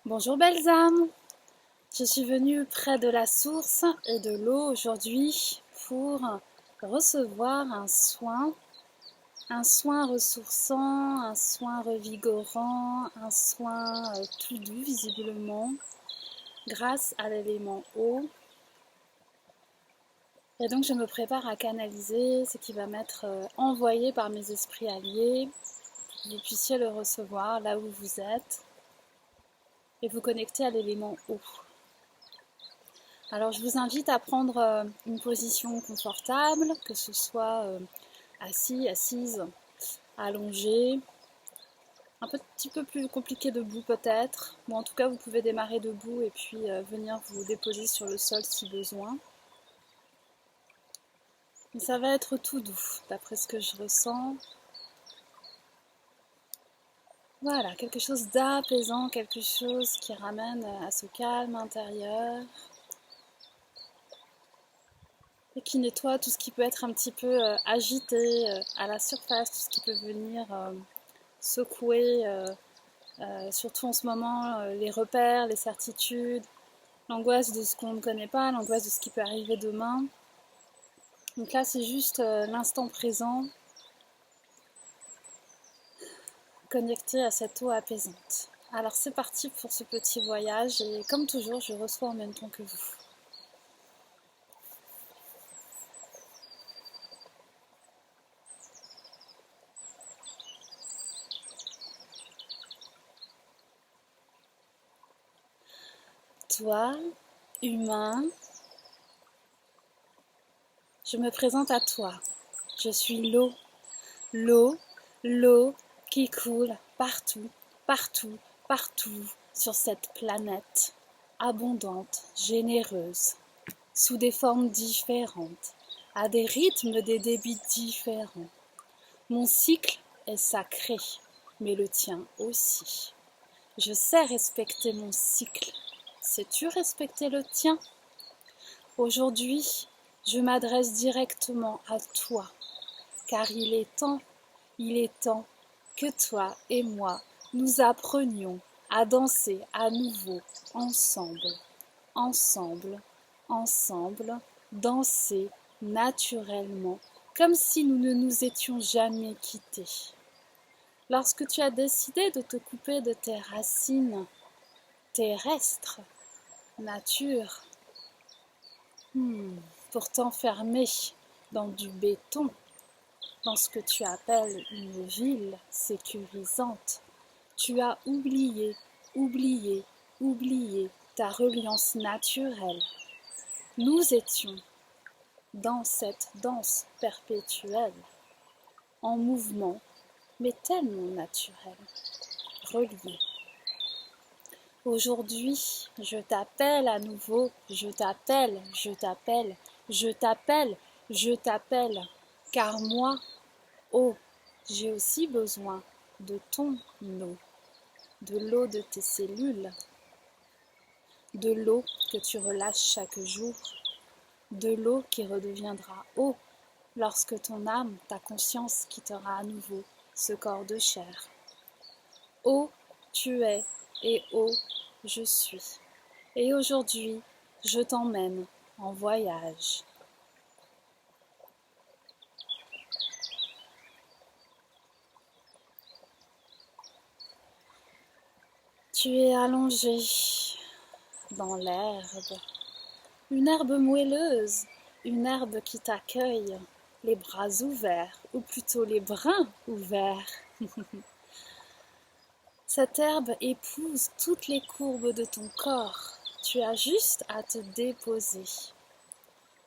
Bonjour belles âmes, je suis venue près de la source et de l'eau aujourd'hui pour recevoir un soin ressourçant, un soin revigorant, un soin tout doux visiblement, grâce à l'élément eau. Et donc je me prépare à canaliser ce qui va m'être envoyé par mes esprits alliés, pour que vous puissiez le recevoir là où vous êtes et vous connecter à l'élément eau. Alors je vous invite à prendre une position confortable, que ce soit assis, assise, allongé, un petit peu plus compliqué debout peut-être, ou en tout cas vous pouvez démarrer debout et puis venir vous déposer sur le sol si besoin. Mais ça va être tout doux d'après ce que je ressens. Voilà, quelque chose d'apaisant, quelque chose qui ramène à ce calme intérieur. Et qui nettoie tout ce qui peut être un petit peu agité à la surface, tout ce qui peut venir secouer, surtout en ce moment, les repères, les certitudes, l'angoisse de ce qu'on ne connaît pas, l'angoisse de ce qui peut arriver demain. Donc là, c'est juste l'instant présent, connecté à cette eau apaisante. Alors c'est parti pour ce petit voyage et comme toujours, je reçois en même temps que vous. Toi, humain, je me présente à toi. Je suis l'eau, l'eau, l'eau qui coule partout, partout, partout sur cette planète, abondante, généreuse, sous des formes différentes, à des rythmes, des débits différents. Mon cycle est sacré, mais le tien aussi. Je sais respecter mon cycle. Sais-tu respecter le tien? Aujourd'hui, je m'adresse directement à toi, car il est temps que toi et moi nous apprenions à danser à nouveau ensemble, ensemble, ensemble, danser naturellement, comme si nous ne nous étions jamais quittés. Lorsque tu as décidé de te couper de tes racines terrestres, nature, pour t'enfermer dans du béton, dans ce que tu appelles une ville sécurisante, tu as oublié, oublié, oublié ta reliance naturelle. Nous étions dans cette danse perpétuelle, en mouvement, mais tellement naturel, relié. Aujourd'hui, je t'appelle à nouveau, je t'appelle, je t'appelle, je t'appelle, je t'appelle, car moi, oh, j'ai aussi besoin de ton eau, de l'eau de tes cellules, de l'eau que tu relâches chaque jour, de l'eau qui redeviendra eau lorsque ton âme, ta conscience quittera à nouveau ce corps de chair. Eau, tu es, et eau, je suis. Et aujourd'hui, je t'emmène en voyage. Tu es allongé dans l'herbe, une herbe moelleuse, une herbe qui t'accueille, les bras ouverts, ou plutôt les brins ouverts. Cette herbe épouse toutes les courbes de ton corps. Tu as juste à te déposer.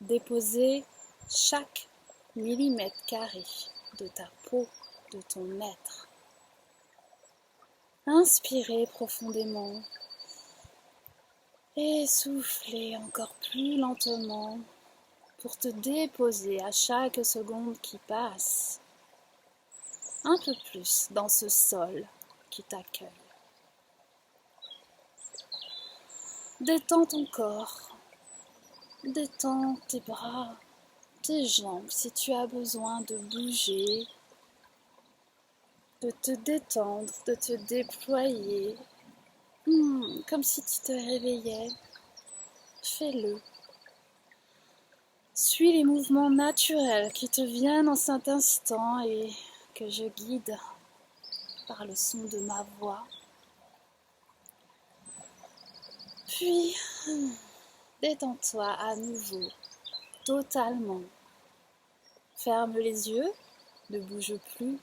Déposer chaque millimètre carré de ta peau, de ton être. Inspirez profondément et soufflez encore plus lentement pour te déposer à chaque seconde qui passe un peu plus dans ce sol qui t'accueille. Détends ton corps, détends tes bras, tes jambes si tu as besoin de bouger, de te détendre, de te déployer. Comme si tu te réveillais. Fais-le. Suis les mouvements naturels qui te viennent en cet instant et que je guide par le son de ma voix. Puis, détends-toi à nouveau, totalement. Ferme les yeux, ne bouge plus.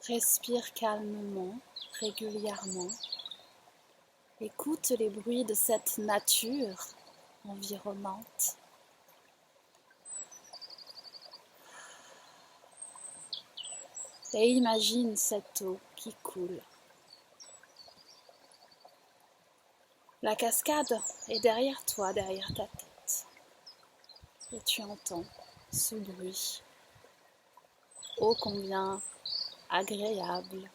Respire calmement, régulièrement. Écoute les bruits de cette nature environnante. Et imagine cette eau qui coule. La cascade est derrière toi, derrière ta tête. Et tu entends ce bruit, ô combien agréable,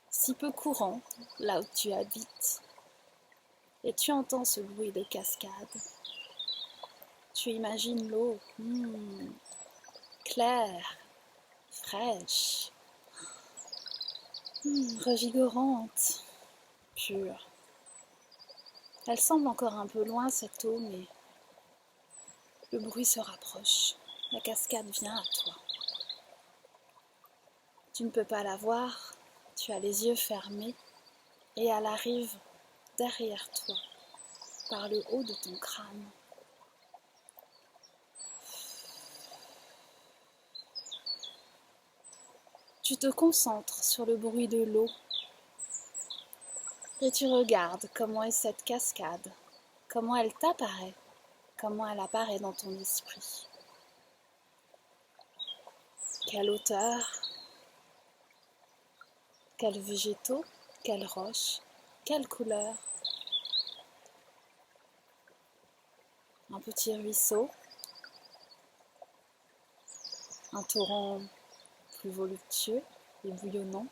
si peu courant là où tu habites. Et tu entends ce bruit de cascade. Tu imagines l'eau claire, fraîche, revigorante, pure. Elle semble encore un peu loin cette eau, mais le bruit se rapproche. La cascade vient à toi. Tu ne peux pas la voir, tu as les yeux fermés et elle arrive derrière toi, par le haut de ton crâne. Tu te concentres sur le bruit de l'eau et tu regardes comment est cette cascade, comment elle t'apparaît, comment elle apparaît dans ton esprit. Quelle hauteur, quels végétaux, quelles roches, quelle couleur. Un petit ruisseau, un torrent plus voluptueux et bouillonnant,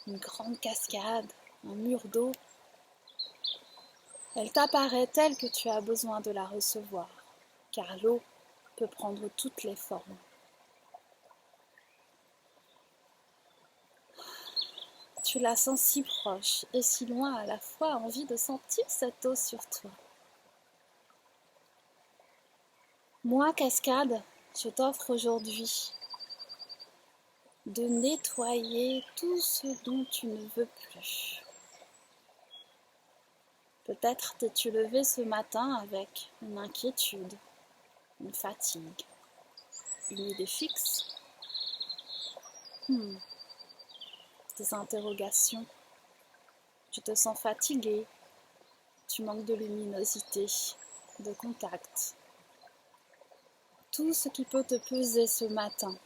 une grande cascade, un mur d'eau. Elle t'apparaît telle que tu as besoin de la recevoir, car l'eau peut prendre toutes les formes. Tu la sens si proche et si loin à la fois, envie de sentir cette eau sur toi. Moi, cascade, je t'offre aujourd'hui de nettoyer tout ce dont tu ne veux plus. Peut-être t'es-tu levé ce matin avec une inquiétude, une fatigue, une idée fixe, des interrogations. Tu te sens fatigué, tu manques de luminosité, de contact. Tout ce qui peut te peser ce matin.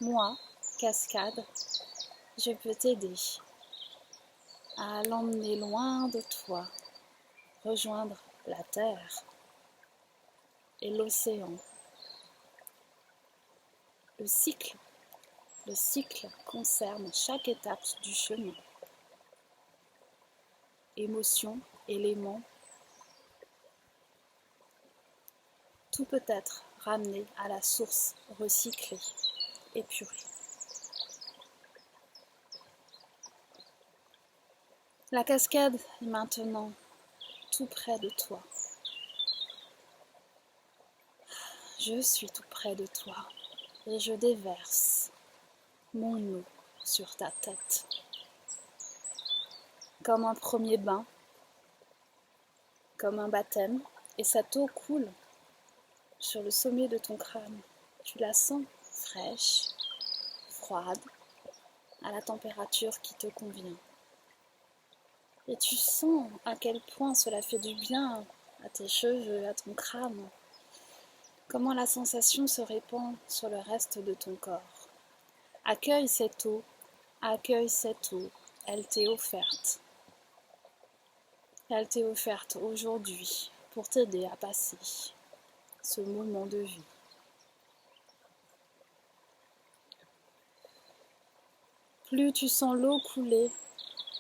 Moi, cascade, je peux t'aider à l'emmener loin de toi, rejoindre la terre et l'océan. Le cycle concerne chaque étape du chemin. Émotions, éléments, tout peut être ramené à la source, recyclée, épurée. La cascade est maintenant tout près de toi. Je suis tout près de toi et je déverse mon eau sur ta tête. Comme un premier bain, comme un baptême, et cette eau coule sur le sommet de ton crâne. Tu la sens fraîche, froide, à la température qui te convient. Et tu sens à quel point cela fait du bien à tes cheveux, à ton crâne. Comment la sensation se répand sur le reste de ton corps. Accueille cette eau, elle t'est offerte. Elle t'est offerte aujourd'hui pour t'aider à passer ce moment de vie. Plus tu sens l'eau couler,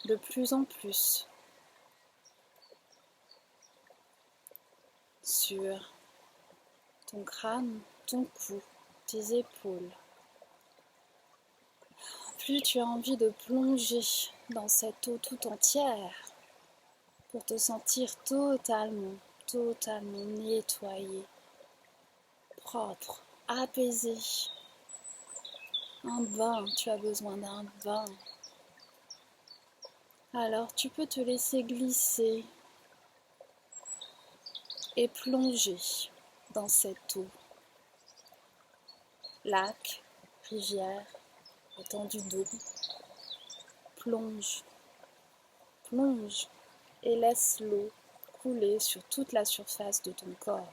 de plus en plus sur ton crâne, ton cou, tes épaules, plus tu as envie de plonger dans cette eau tout entière pour te sentir totalement nettoyé, propre, apaisé. Un bain, tu as besoin d'un bain. Alors tu peux te laisser glisser et plonger dans cette eau. Lac, rivière, étendue d'eau. Plonge, plonge et laisse l'eau couler sur toute la surface de ton corps.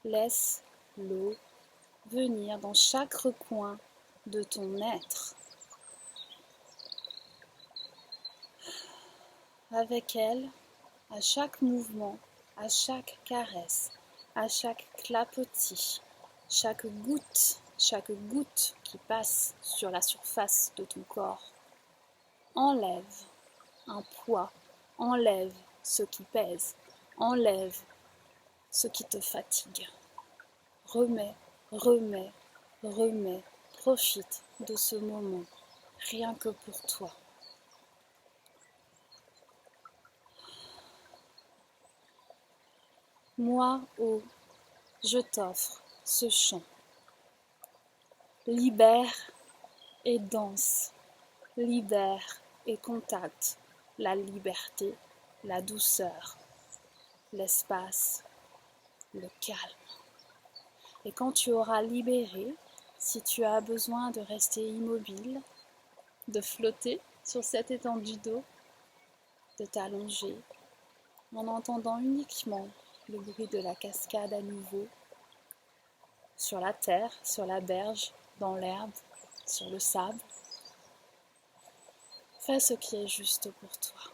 Laisse l'eau venir dans chaque recoin de ton être. Avec elle, à chaque mouvement, à chaque caresse, à chaque clapotis, chaque goutte qui passe sur la surface de ton corps, enlève un poids, enlève ce qui pèse, enlève ce qui te fatigue. Remets, profite de ce moment, rien que pour toi. Moi, eau, je t'offre ce chant. Libère et danse, libère et contacte la liberté, la douceur, l'espace, le calme. Et quand tu auras libéré, si tu as besoin de rester immobile, de flotter sur cette étendue d'eau, de t'allonger, en entendant uniquement le bruit de la cascade à nouveau, sur la terre, sur la berge, dans l'herbe, sur le sable. Fais ce qui est juste pour toi.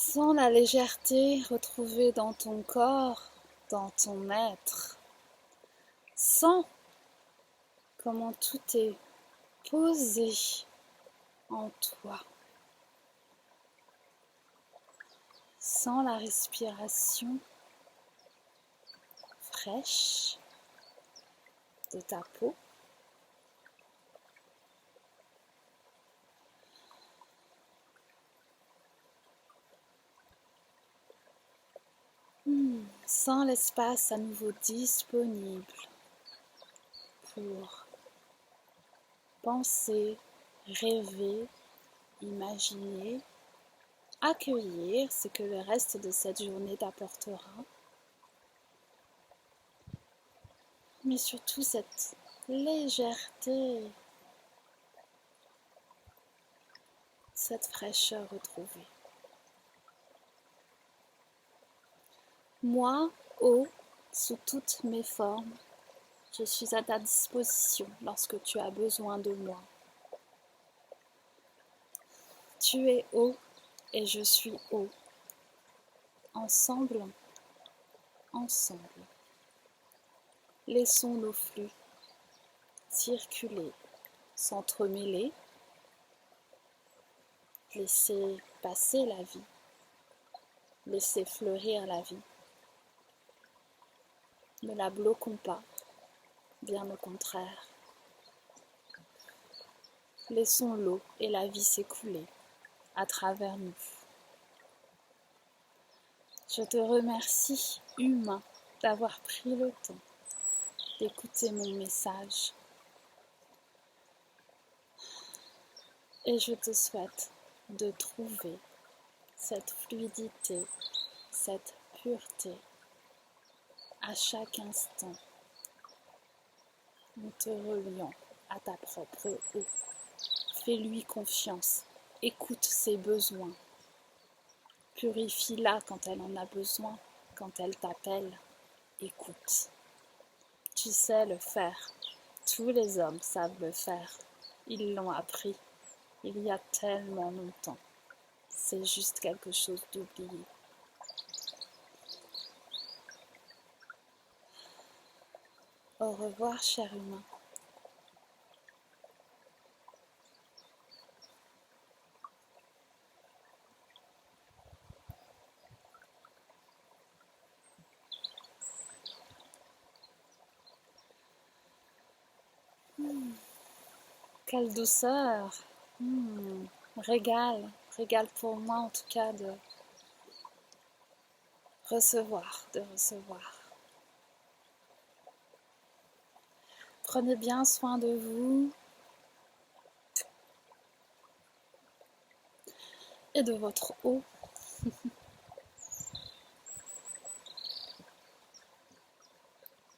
Sens la légèreté retrouvée dans ton corps, dans ton être. Sens comment tout est posé en toi. Sens la respiration fraîche de ta peau. Sens l'espace à nouveau disponible pour penser, rêver, imaginer, accueillir ce que le reste de cette journée t'apportera, mais surtout cette légèreté, cette fraîcheur retrouvée. Moi, eau, sous toutes mes formes, je suis à ta disposition lorsque tu as besoin de moi. Tu es eau et je suis eau. Ensemble, ensemble. Laissons nos flux circuler, s'entremêler, laisser passer la vie, laisser fleurir la vie. Ne la bloquons pas, bien au contraire. Laissons l'eau et la vie s'écouler à travers nous. Je te remercie, humain, d'avoir pris le temps d'écouter mon message. Et je te souhaite de trouver cette fluidité, cette pureté à chaque instant en te reliant à ta propre eau. Fais-lui confiance, écoute ses besoins, purifie-la quand elle en a besoin, quand elle t'appelle, écoute. Tu sais le faire, tous les hommes savent le faire, ils l'ont appris il y a tellement longtemps, c'est juste quelque chose d'oublié. Au revoir, cher humain. Quelle douceur, régal pour moi en tout cas de recevoir. Prenez bien soin de vous et de votre eau.